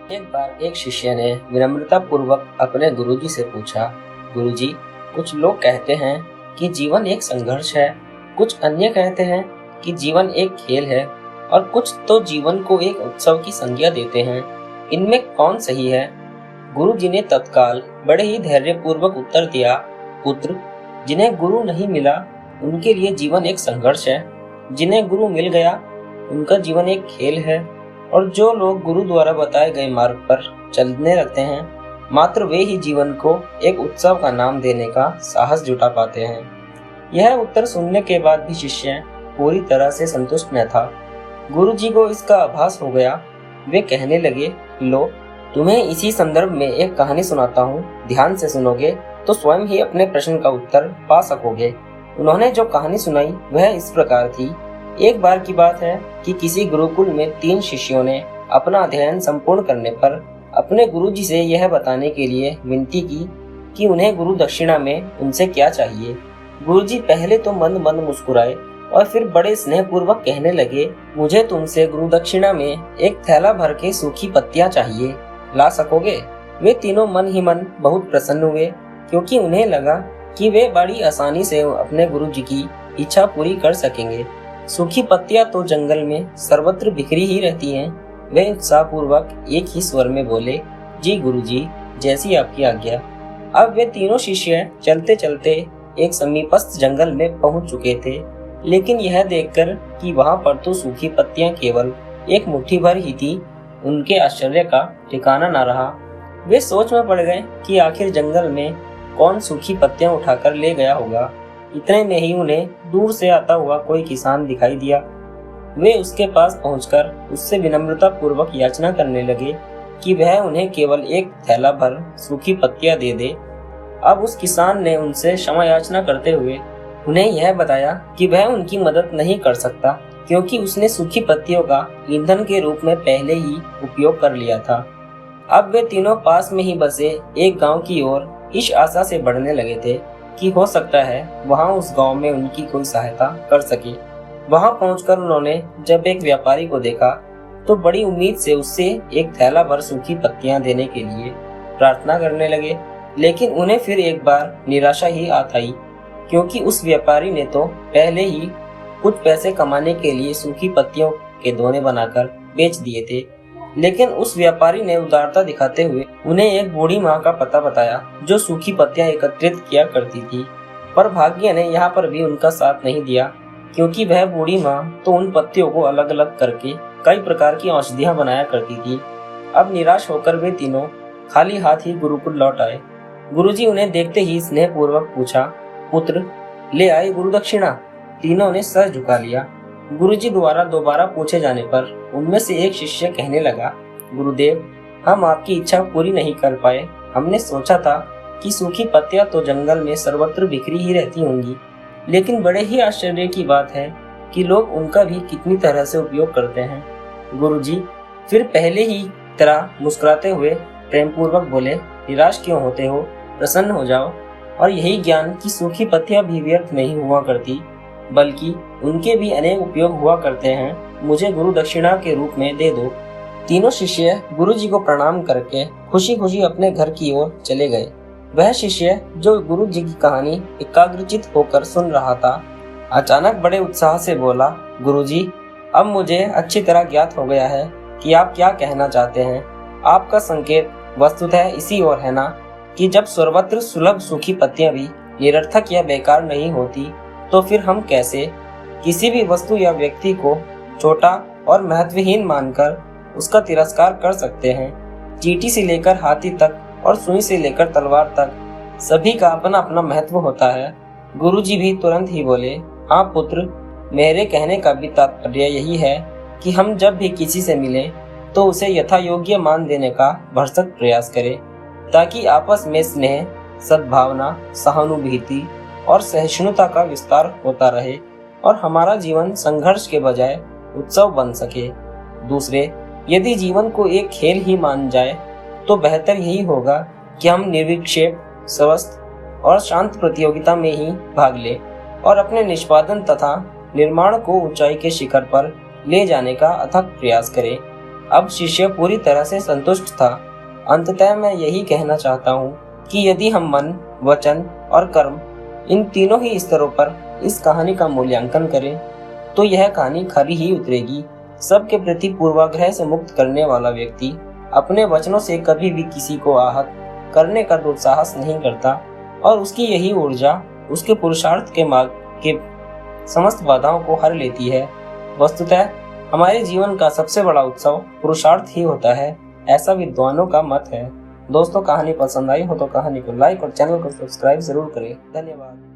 एक बार एक शिष्य ने विनम्रता पूर्वक अपने गुरुजी से पूछा, गुरुजी, कुछ लोग कहते हैं कि जीवन एक संघर्ष है, कुछ अन्य कहते हैं कि जीवन एक खेल है और कुछ तो जीवन को एक उत्सव की संज्ञा देते हैं। इनमें कौन सही है? गुरुजी ने तत्काल बड़े ही धैर्यपूर्वक उत्तर दिया, पुत्र, जिन्हें गुरु नहीं मिला उनके लिए जीवन एक संघर्ष है, जिन्हें गुरु मिल गया उनका जीवन एक खेल है, और जो लोग गुरु द्वारा बताए गए मार्ग पर चलने लगते हैं, मात्र वे ही जीवन को एक उत्सव का नाम देने का साहस जुटा पाते हैं। यह उत्तर सुनने के बाद भी शिष्य पूरी तरह से संतुष्ट न था। गुरु जी को इसका आभास हो गया। वे कहने लगे, लो, तुम्हें इसी संदर्भ में एक कहानी सुनाता हूँ, ध्यान से सुनोगे तो स्वयं ही अपने प्रश्न का उत्तर पा सकोगे। उन्होंने जो कहानी सुनाई वह इस प्रकार थी। एक बार की बात है कि किसी गुरुकुल में 3 शिष्यों ने अपना अध्ययन संपूर्ण करने पर अपने गुरुजी से यह बताने के लिए विनती की कि उन्हें गुरु दक्षिणा में उनसे क्या चाहिए। गुरुजी पहले तो मंद मंद मुस्कुराए और फिर बड़े स्नेहपूर्वक कहने लगे, मुझे तुमसे गुरु दक्षिणा में एक थैला भर के सूखी पत्तियां चाहिए, ला सकोगे? वे तीनों मन ही मन बहुत प्रसन्न हुए, क्योंकि उन्हें लगा कि वे बड़ी आसानी से अपने गुरुजी की इच्छा पूरी कर सकेंगे। सूखी पत्तियां तो जंगल में सर्वत्र बिखरी ही रहती हैं। वे उत्साहपूर्वक एक ही स्वर में बोले, जी गुरुजी, जैसी आपकी आज्ञा। अब वे तीनों शिष्य चलते चलते एक समीपस्थ जंगल में पहुंच चुके थे, लेकिन यह देखकर कि वहां पर तो सूखी पत्तियां केवल एक मुट्ठी भर ही थी, उनके आश्चर्य का ठिकाना न रहा। वे सोच में पड़ गए कि आखिर जंगल में कौन सूखी पत्तियां उठाकर ले गया होगा। इतने में ही उन्हें दूर से आता हुआ कोई किसान दिखाई दिया। वे उसके पास पहुंचकर उससे विनम्रता पूर्वक याचना करने लगे कि वह उन्हें केवल एक थैला भर सूखी पत्तियां दे दे। अब उस किसान ने उनसे क्षमा याचना करते हुए उन्हें यह बताया कि वह उनकी मदद नहीं कर सकता, क्योंकि उसने सूखी पत्तियों का ईंधन के रूप में पहले ही उपयोग कर लिया था। अब वे तीनों पास में ही बसे एक गांव की ओर इस आशा से बढ़ने लगे थे कि हो सकता है वहां उस गांव में उनकी कोई सहायता कर सके। वहां पहुंचकर उन्होंने जब एक व्यापारी को देखा तो बड़ी उम्मीद से उससे एक थैला भर सूखी पत्तियां देने के लिए प्रार्थना करने लगे, लेकिन उन्हें फिर एक बार निराशा ही आत आई, क्योंकि उस व्यापारी ने तो पहले ही कुछ पैसे कमाने के लिए सूखी पत्तियों के दोने बनाकर बेच दिए थे। लेकिन उस व्यापारी ने उदारता दिखाते हुए उन्हें एक बूढ़ी माँ का पता बताया जो सूखी पत्तियां एकत्रित किया करती थी। पर भाग्य ने यहाँ पर भी उनका साथ नहीं दिया, क्योंकि वह बूढ़ी माँ तो उन पत्तियों को अलग अलग करके कई प्रकार की औषधियां बनाया करती थी। अब निराश होकर वे तीनों खाली हाथ ही गुरुकुल लौट आए। गुरुजी उन्हें देखते ही स्नेहपूर्वक पूछा, पुत्र, ले आए गुरु दक्षिणा? तीनों ने सर झुका लिया। गुरुजी द्वारा दोबारा पूछे जाने पर उनमें से एक शिष्य कहने लगा, गुरुदेव, हम आपकी इच्छा पूरी नहीं कर पाए। हमने सोचा था कि सूखी पत्तियां तो जंगल में सर्वत्र बिखरी ही रहती होंगी, लेकिन बड़े ही आश्चर्य की बात है कि लोग उनका भी कितनी तरह से उपयोग करते हैं। गुरुजी फिर पहले ही तरह मुस्कुराते हुए प्रेम पूर्वक बोले, निराश क्यों होते हो, प्रसन्न हो जाओ, और यही ज्ञान कि सूखी पत्तियां भी व्यर्थ नहीं हुआ करती, बल्कि उनके भी अनेक उपयोग हुआ करते हैं, मुझे गुरु दक्षिणा के रूप में दे दो। तीनों शिष्य गुरुजी को प्रणाम करके खुशी खुशी अपने घर की ओर चले गए। वह शिष्य जो गुरुजी की कहानी एकाग्रचित होकर सुन रहा था, अचानक बड़े उत्साह से बोला, गुरुजी, अब मुझे अच्छी तरह ज्ञात हो गया है कि आप क्या कहना चाहते हैं। आपका संकेत वस्तुतः इसी ओर है ना, कि जब सर्वत्र सुलभ सूखी पत्तियां भी निरर्थक या बेकार नहीं होती, तो फिर हम कैसे किसी भी वस्तु या व्यक्ति को छोटा और महत्वहीन मानकर उसका तिरस्कार कर सकते हैं। चींटी से लेकर हाथी तक और सुई से लेकर तलवार तक सभी का अपना अपना महत्व होता है। गुरुजी भी तुरंत ही बोले, हाँ पुत्र, मेरे कहने का भी तात्पर्य यही है कि हम जब भी किसी से मिलें तो उसे यथा योग्य मान देने का भरसक प्रयास करें, ताकि आपस में स्नेह, सद्भावना, सहानुभूति और सहिष्णुता का विस्तार होता रहे और हमारा जीवन संघर्ष के बजाय उत्सव बन सके। दूसरे, यदि जीवन को एक खेल ही मान जाए तो बेहतर यही होगा कि हम निर्विक्षेप, स्वस्थ और शांत प्रतियोगिता में ही भाग लें और अपने निष्पादन तथा निर्माण को ऊंचाई के शिखर पर ले जाने का अथक प्रयास करें। अब शिष्य पूरी तरह से संतुष्ट था। अंततः मैं यही कहना चाहता हूँ कि यदि हम मन, वचन और कर्म, इन तीनों ही स्तरों पर इस कहानी का मूल्यांकन करें तो यह कहानी खरी ही उतरेगी। सबके प्रति पूर्वाग्रह से मुक्त करने वाला व्यक्ति अपने वचनों से कभी भी किसी को आहत करने का दुस्साहस नहीं करता और उसकी यही ऊर्जा उसके पुरुषार्थ के मार्ग के समस्त बाधाओं को हर लेती है। वस्तुतः हमारे जीवन का सबसे बड़ा उत्सव पुरुषार्थ ही होता है, ऐसा विद्वानों का मत है। दोस्तों, कहानी पसंद आई हो तो कहानी को लाइक और चैनल को सब्सक्राइब जरूर करें। धन्यवाद।